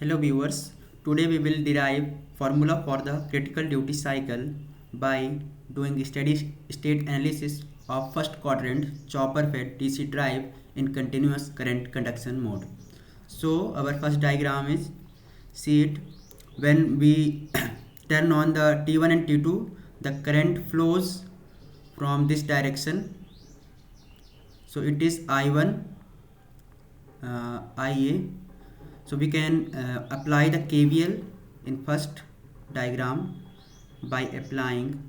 Hello viewers, today we will derive formula for the critical duty cycle by doing steady state analysis of first quadrant chopper fed DC drive in continuous current conduction mode. So our first diagram is, see it, when we turn on the T1 and T2, the current flows from this direction. So it is I1, IA. So we can apply the KVL in first diagram by applying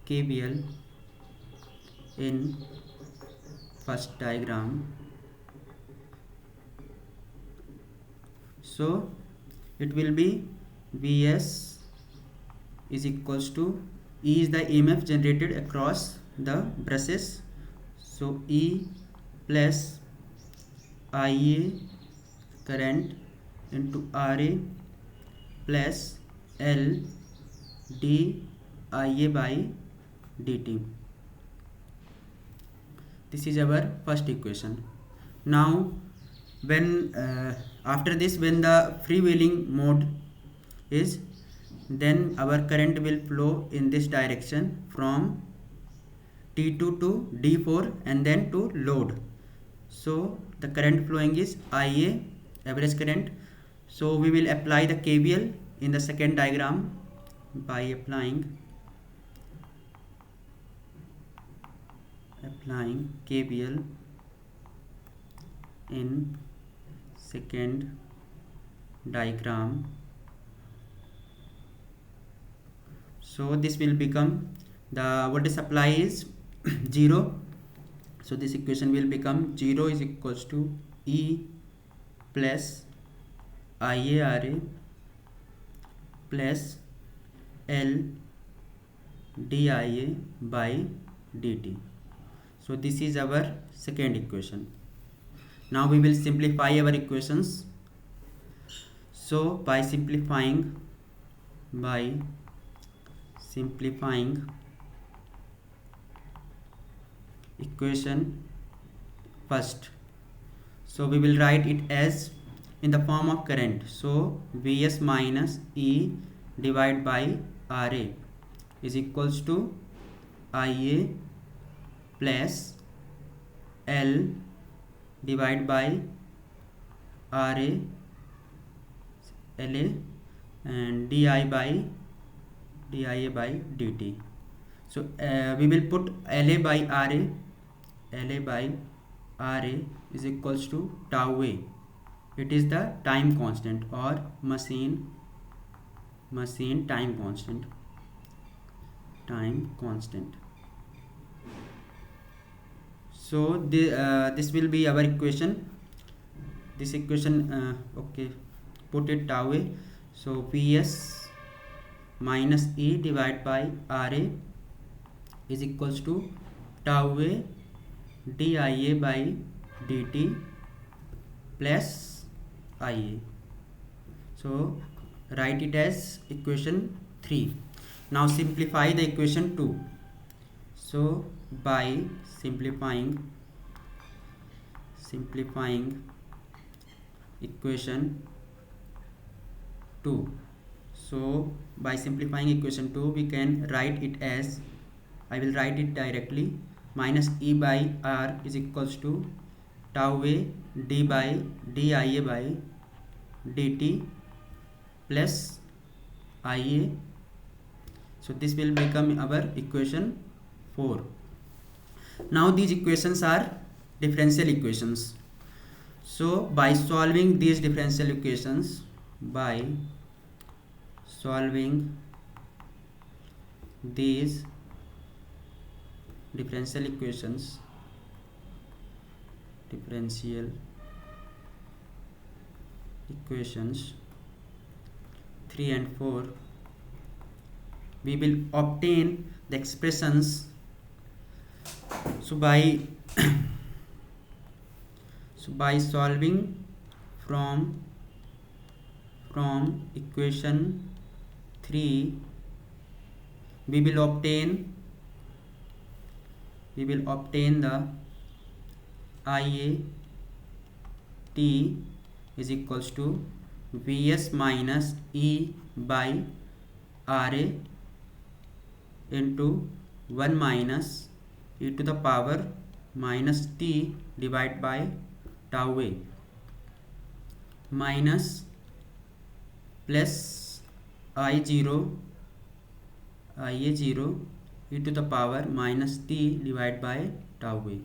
KVL in first diagram. So it will be Vs is equals to E is the EMF generated across the brushes. So E plus IA current into RA plus L dIA by dt. This is our first equation. Now when after this, when the freewheeling mode is, then our current will flow in this direction from T2 to D4 and then to load. So the current flowing is IA, average current. So we will apply the KVL in the second diagram by applying KVL in second diagram. So this will become, the voltage supply is 0. So this equation will become 0 is equals to E plus IARA plus L dIA by dt. So this is our second equation. Now we will simplify our equations. So by simplifying equation first, so we will write it as in the form of current. So Vs minus E divided by RA is equals to IA plus L divided by RA LA and DIA by dt. So we will put LA by RA is equals to tau A. It is the time constant or machine time constant. So this will be our equation. This equation, okay, put it tau A. So Vs minus E divided by RA is equals to tau A dIA by dt plus IA. So write it as equation 3. Now simplify the equation 2. So by simplifying equation 2. So by simplifying equation 2, we can write it as, I will write it directly, minus E by R is equals to tau A d by dIA by dt plus IA. So this will become our equation 4. Now these equations are differential equations. So by solving these differential equations, differential equations 3 and 4, we will obtain the expressions. So by solving from equation 3, we will obtain the IA T is equals to Vs minus E by Ra into 1 minus e to the power minus T divided by tau A minus plus Ia0 e to the power minus T divided by tau A.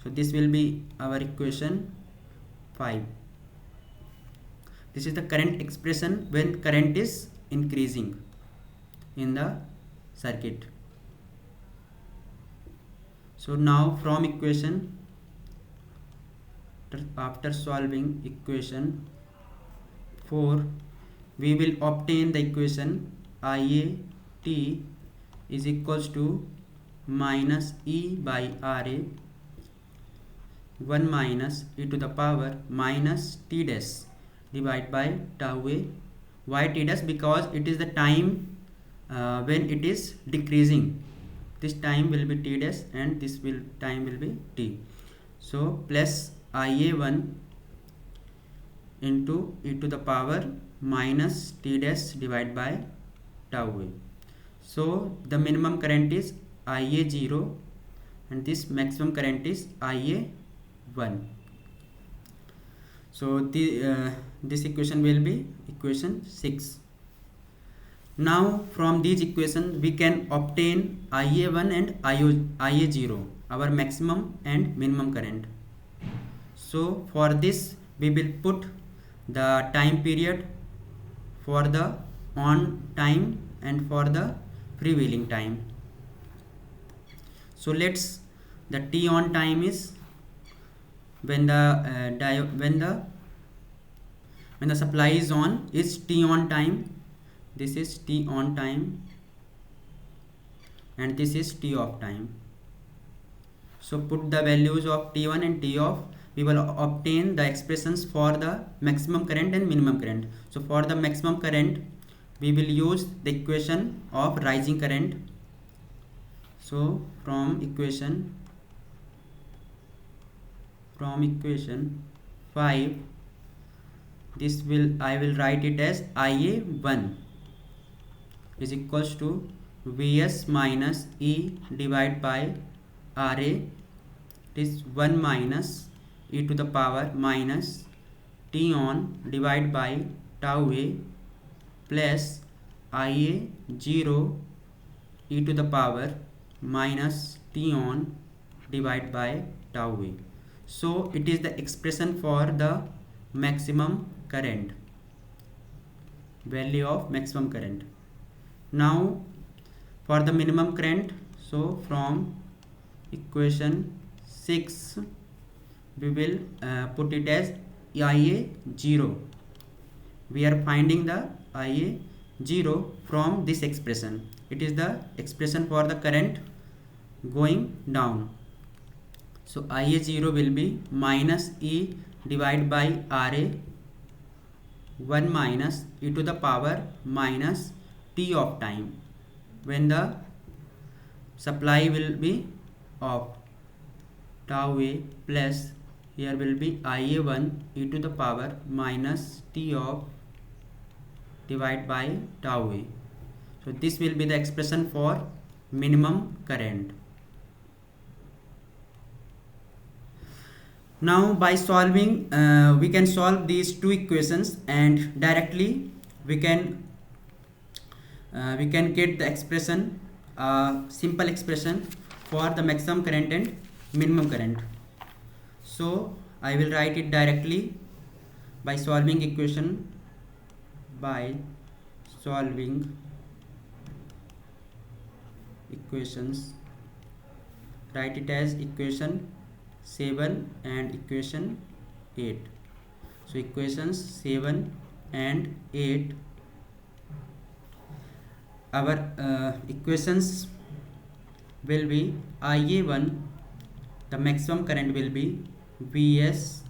So this will be our equation 5. This is the current expression when current is increasing in the circuit. So now from equation, after solving equation 4, we will obtain the equation IAT is equals to minus E by Ra 1 minus e to the power minus T dash divided by tau A. Why T dash? Because it is the time when it is decreasing. This time will be T dash and this time will be T. So plus Ia1 into e to the power minus T dash divided by tau A. So the minimum current is Ia0 and this maximum current is Ia1. So this equation will be equation 6. Now from these equations we can obtain Ia1 and Ia0, our maximum and minimum current. So for this we will put the time period for the on time and for the freewheeling time. So the T on time is when the supply is on is T on time. This is T on time and this is T off time. So put the values of T1 and T off. We will obtain the expressions for the maximum current and minimum current. So for the maximum current we will use the equation of rising current. So from equation 5, I will write it as Ia1 is equals to Vs minus E divided by Ra. It is 1 minus e to the power minus T on divided by tau A plus Ia0 e to the power minus T on divided by tau A. So it is the expression for the maximum current, value of maximum current. Now for the minimum current, so from equation 6 we will put it as Ia0. We are finding the Ia0 from this expression. It is the expression for the current going down. So Ia0 will be minus E divided by Ra 1 minus e to the power minus T of time when the supply will be off, tau A plus here will be Ia1 e to the power minus T of divided by tau A. So this will be the expression for minimum current. Now by solving we can solve these two equations and directly we can get the expression, simple expression for the maximum current and minimum current. So I will write it directly by solving equations. Write it as equation 7 and equation 8. So equations 7 and 8, our equations will be Ia1, the maximum current will be Vs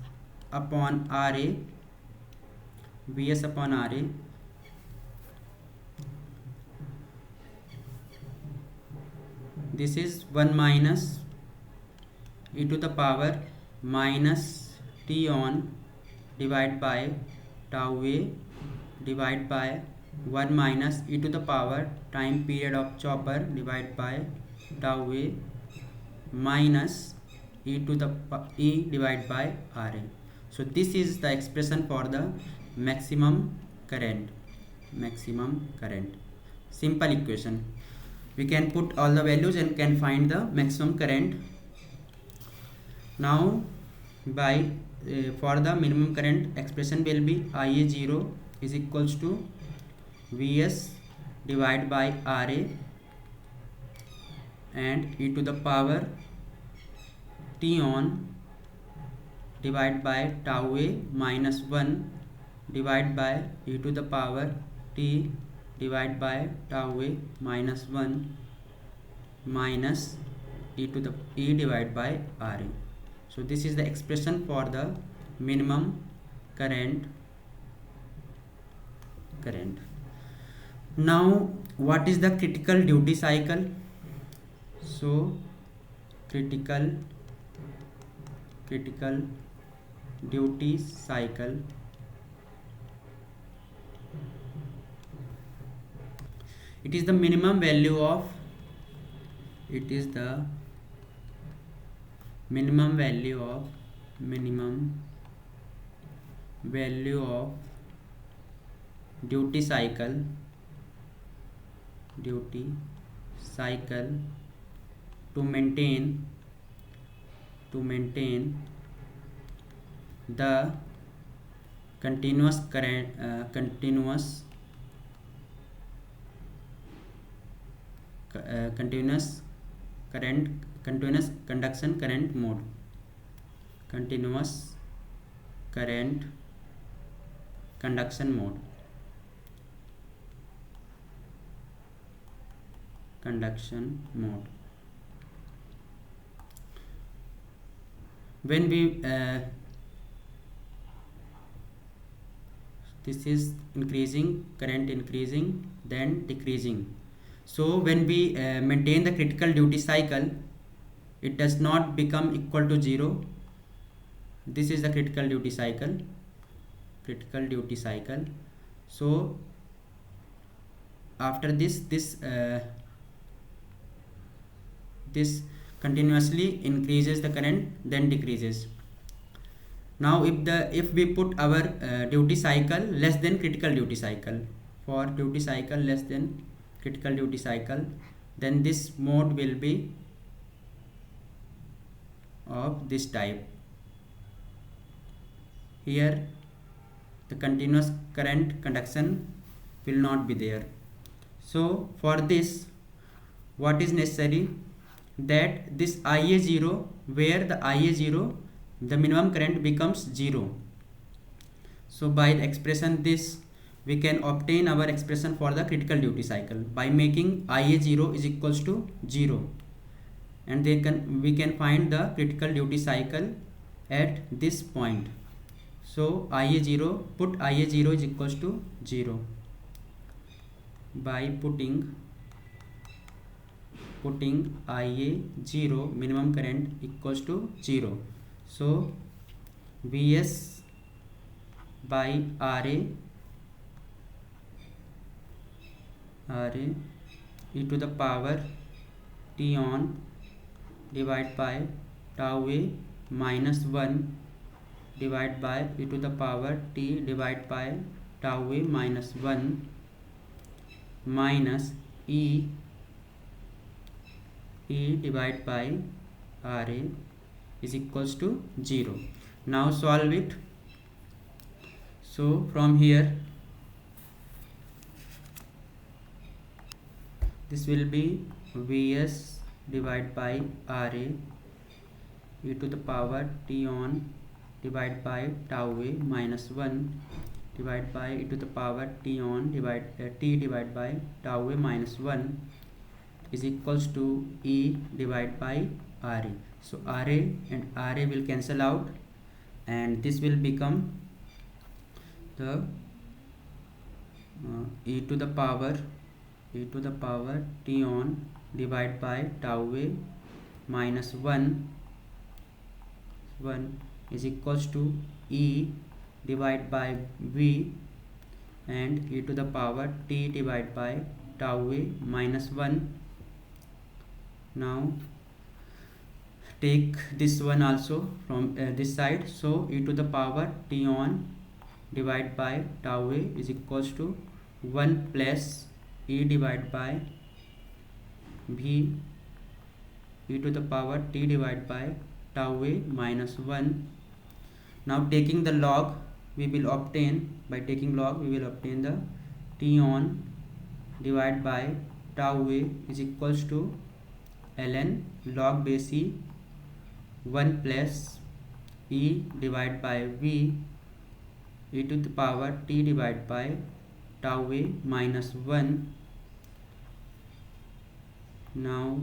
upon Ra. This is 1 minus e to the power minus T on divide by tau a divide by 1 minus e to the power time period of chopper divide by tau a minus e divided by Ra. So this is the expression for the maximum current. Simple equation. We can put all the values and can find the maximum current. Now by for the minimum current, expression will be Ia0 is equals to Vs divided by Ra and e to the power t on divided by tau a minus 1 divided by e to the power t divided by tau a minus 1 minus e divided by Ra. So this is the expression for the minimum current. Now what is the critical duty cycle? So critical duty cycle it is the minimum value of duty cycle to maintain the continuous conduction current mode. Continuous current conduction mode. When we this is current increasing then decreasing. So when we maintain the critical duty cycle, it does not become equal to 0. This is the critical duty cycle. So after this continuously increases the current then decreases. Now if we put our duty cycle less than critical duty cycle, for duty cycle less than critical duty cycle, then this mode will be of this type. Here the continuous current conduction will not be there. So for this, what is necessary, that this Ia0, where the Ia0 the minimum current becomes 0. So by the expression this, we can obtain our expression for the critical duty cycle by making Ia0 is equals to 0, and we can find the critical duty cycle at this point. So put Ia0 is equals to 0 by putting Ia0 minimum current equals to 0. So Vs by Ra e to the power t on divided by tau a minus 1 divided by e to the power t divided by tau a minus 1 minus e divided by Ra is equals to 0. Now solve it. So from here this will be Vs divided by Ra e to the power t on divided by tau a minus 1 divided by e to the power t on t divided by tau a minus 1 is equals to e divided by Ra. So Ra and Ra will cancel out, and this will become the e to the power t on divided by tau a minus 1 is equals to e divided by v and e to the power t divided by tau a minus 1. Now take this one also from this side, so e to the power t on divided by tau a is equals to 1 plus e divided by v e to the power t divided by tau a minus 1. Now taking the log, we will obtain, by taking log we will obtain the t on divided by tau a is equals to ln log base e 1 plus e divided by v e to the power t divided by tau a minus 1. Now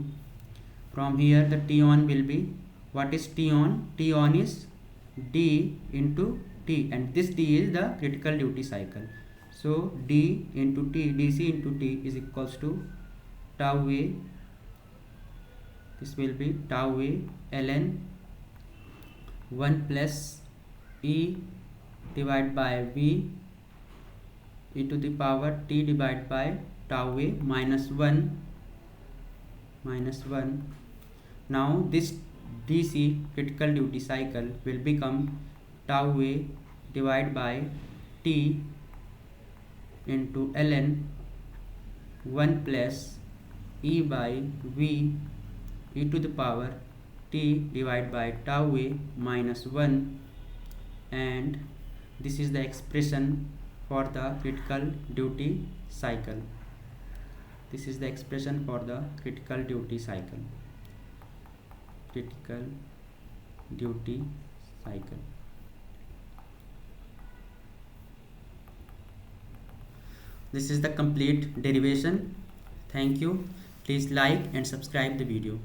from here the t on will be, what is t on? T on is d into t, and this d is the critical duty cycle. So d into t, dc into t is equals to tau a, this will be tau a ln 1 plus e divided by v e to the power t divided by tau a minus 1. Now this dc critical duty cycle will become tau a divided by t into ln 1 plus e by v e to the power t divided by tau a minus 1, and this is the expression for the critical duty cycle. This is the expression for the critical duty cycle. This is the complete derivation. Thank you. Please like and subscribe the video.